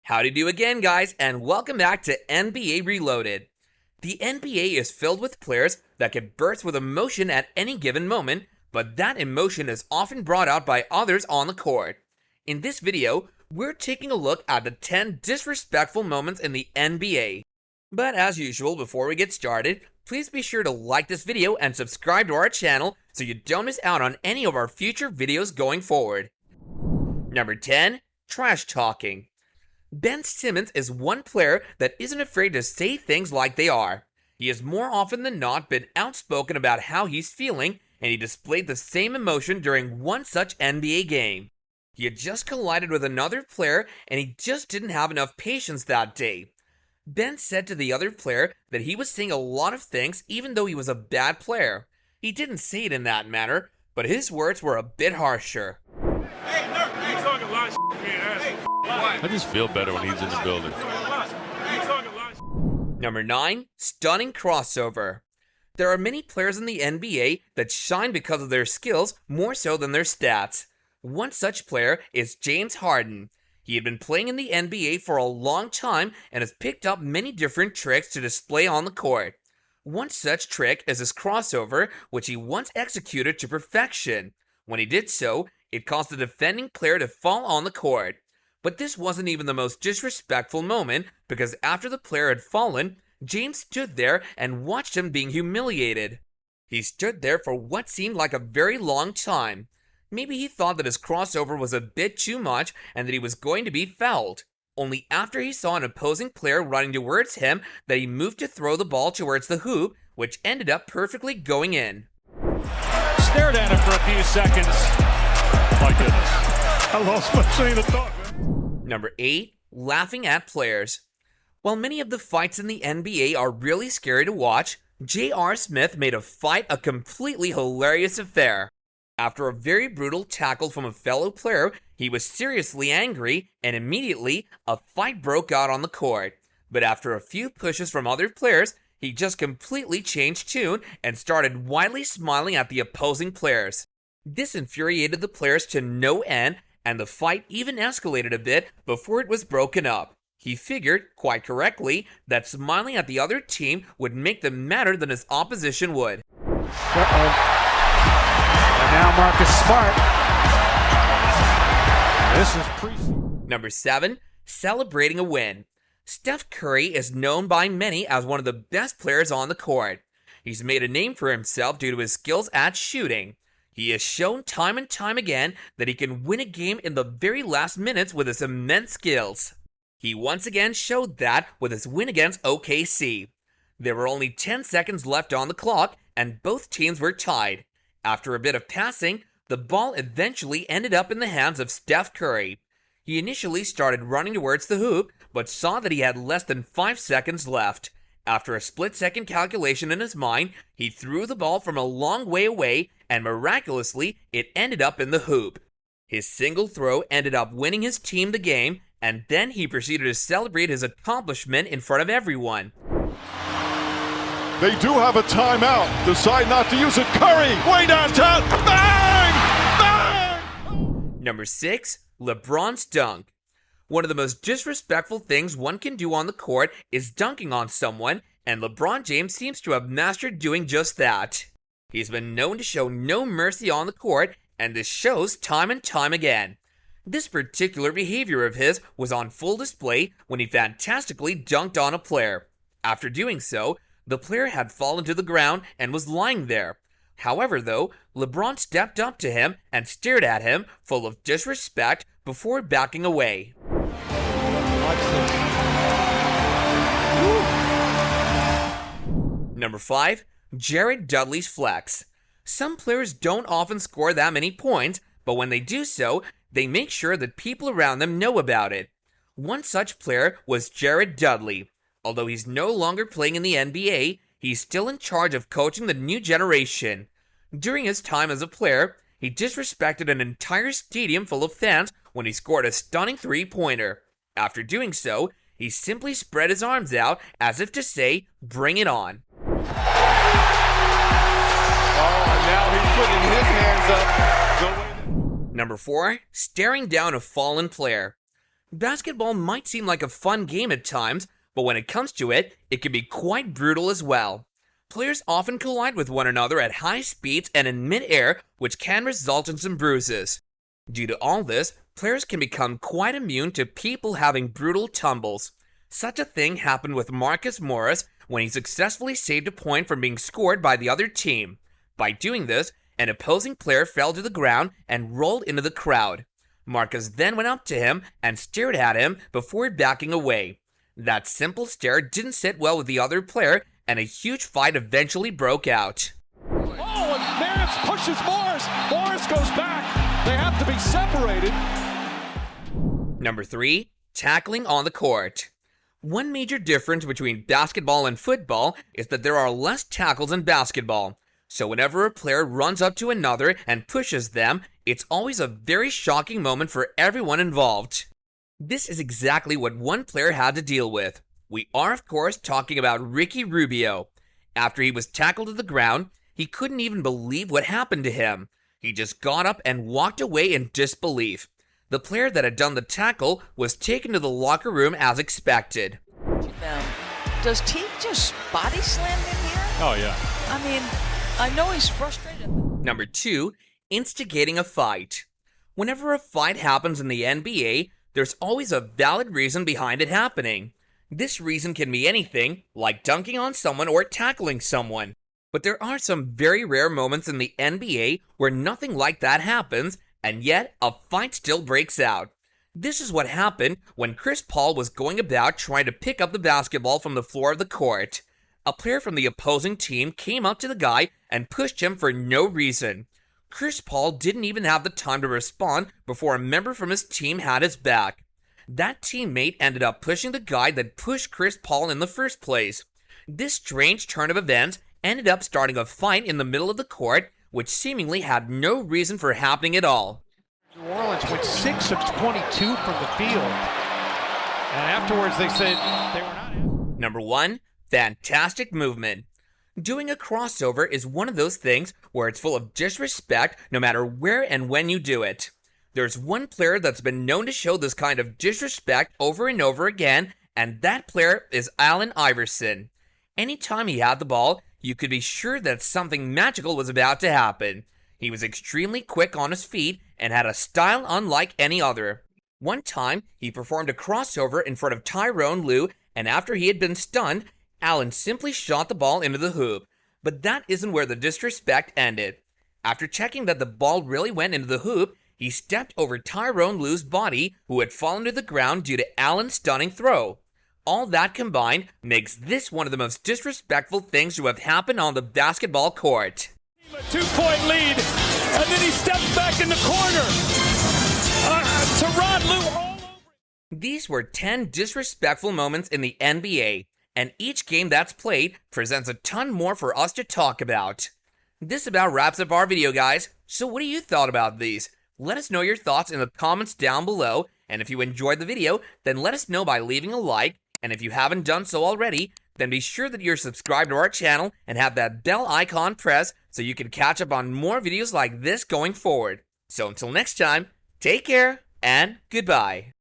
Howdy do again, guys, and welcome back to NBA Reloaded. The NBA is filled with players that can burst with emotion at any given moment, but that emotion is often brought out by others on the court. In this video, we're taking a look at the 10 disrespectful moments in the NBA. But as usual, before we get started, please be sure to like this video and subscribe to our channel so you don't miss out on any of our future videos going forward. Number 10. Trash talking. Ben Simmons is one player that isn't afraid to say things like they are. He has more often than not been outspoken about how he's feeling, and he displayed the same emotion during one such NBA game. He had just collided with another player, and he just didn't have enough patience that day. Ben said to the other player that he was saying a lot of things even though he was a bad player. He didn't say it in that manner, but his words were a bit harsher. Hey, Dirk, you talking a lot of shit, man. I just feel better when he's in the building. Number 9. Stunning crossover. There are many players in the NBA that shine because of their skills more so than their stats. One such player is James Harden. He had been playing in the NBA for a long time and has picked up many different tricks to display on the court. One such trick is his crossover, which he once executed to perfection. When he did so, it caused the defending player to fall on the court. But this wasn't even the most disrespectful moment, because after the player had fallen, James stood there and watched him being humiliated. He stood there for what seemed like a very long time. Maybe he thought that his crossover was a bit too much and that he was going to be fouled. Only after he saw an opposing player running towards him that he moved to throw the ball towards the hoop, which ended up perfectly going in. Stared at him for a few seconds. My goodness. I lost my train of thought. Number 8. Laughing at players. While many of the fights in the NBA are really scary to watch, J.R. Smith made a fight a completely hilarious affair. After a very brutal tackle from a fellow player, he was seriously angry, and immediately a fight broke out on the court. But after a few pushes from other players, he just completely changed tune and started widely smiling at the opposing players. This infuriated the players to no end, and the fight even escalated a bit before it was broken up. He figured, quite correctly, that smiling at the other team would make them madder than his opposition would. And now Marcus Smart. This is Number 7. Celebrating a win. Steph Curry is known by many as one of the best players on the court. He's made a name for himself due to his skills at shooting. He has shown time and time again that he can win a game in the very last minutes with his immense skills. He once again showed that with his win against OKC. There were only 10 seconds left on the clock, and both teams were tied. After a bit of passing, the ball eventually ended up in the hands of Steph Curry. He initially started running towards the hoop, but saw that he had less than 5 seconds left. After a split-second calculation in his mind, he threw the ball from a long way away, and miraculously, it ended up in the hoop. His single throw ended up winning his team the game, and then he proceeded to celebrate his accomplishment in front of everyone. They do have a timeout. Decide not to use it. Curry, way downtown. Bang! Bang! Number 6. LeBron's dunk. One of the most disrespectful things one can do on the court is dunking on someone, and LeBron James seems to have mastered doing just that. He's been known to show no mercy on the court, and this shows time and time again. This particular behavior of his was on full display when he fantastically dunked on a player. After doing so, the player had fallen to the ground and was lying there. However, though, LeBron stepped up to him and stared at him, full of disrespect, before backing away. Number 5. Jared Dudley's flex. Some players don't often score that many points, but when they do so, they make sure that people around them know about it. One such player was Jared Dudley. Although he's no longer playing in the NBA, he's still in charge of coaching the new generation. During his time as a player, he disrespected an entire stadium full of fans when he scored a stunning three-pointer. After doing so, he simply spread his arms out as if to say, "Bring it on." Now he's putting his hands up. Number 4. Staring down a fallen player. Basketball might seem like a fun game at times, but when it comes to it, it can be quite brutal as well. Players often collide with one another at high speeds and in mid-air, which can result in some bruises. Due to all this, players can become quite immune to people having brutal tumbles. Such a thing happened with Marcus Morris when he successfully saved a point from being scored by the other team. By doing this, an opposing player fell to the ground and rolled into the crowd. Marcus then went up to him and stared at him before backing away. That simple stare didn't sit well with the other player, and a huge fight eventually broke out. Oh, and Nance pushes Morris. Morris goes back. They have to be separated. Number 3, tackling on the court. One major difference between basketball and football is that there are less tackles in basketball. So whenever a player runs up to another and pushes them, it's always a very shocking moment for everyone involved. This is exactly what one player had to deal with. We are, of course, talking about Ricky Rubio. After he was tackled to the ground, he couldn't even believe what happened to him. He just got up and walked away in disbelief. The player that had done the tackle was taken to the locker room as expected. Does Teague just body slam him here? Oh, yeah. I mean, I know he's frustrated. Number 2, instigating a fight. Whenever a fight happens in the NBA, there's always a valid reason behind it happening. This reason can be anything, like dunking on someone or tackling someone. But there are some very rare moments in the NBA where nothing like that happens, and yet a fight still breaks out. This is what happened when Chris Paul was going about trying to pick up the basketball from the floor of the court. A player from the opposing team came up to the guy and pushed him for no reason. Chris Paul didn't even have the time to respond before a member from his team had his back. That teammate ended up pushing the guy that pushed Chris Paul in the first place. This strange turn of events ended up starting a fight in the middle of the court, which seemingly had no reason for happening at all. New Orleans went 6 of 22 from the field. And afterwards they said they were not. Number 1, fantastic movement. Doing a crossover is one of those things where it's full of disrespect no matter where and when you do it. There's one player that's been known to show this kind of disrespect over and over again, and that player is Allen Iverson. Anytime he had the ball, you could be sure that something magical was about to happen. He was extremely quick on his feet and had a style unlike any other. One time, he performed a crossover in front of Tyronn Lue, and after he had been stunned, Allen simply shot the ball into the hoop. But that isn't where the disrespect ended. After checking that the ball really went into the hoop, he stepped over Tyronn Lue's body, who had fallen to the ground due to Allen's stunning throw. All that combined makes this one of the most disrespectful things to have happened on the basketball court. A 2-point lead, and then he steps back in the corner. Tyronn Lue all over. These were 10 disrespectful moments in the NBA, and each game that's played presents a ton more for us to talk about. This about wraps up our video, guys. So what do you thought about these? Let us know your thoughts in the comments down below, and if you enjoyed the video, then let us know by leaving a like, and if you haven't done so already, then be sure that you're subscribed to our channel and have that bell icon pressed so you can catch up on more videos like this going forward. So until next time, take care and goodbye.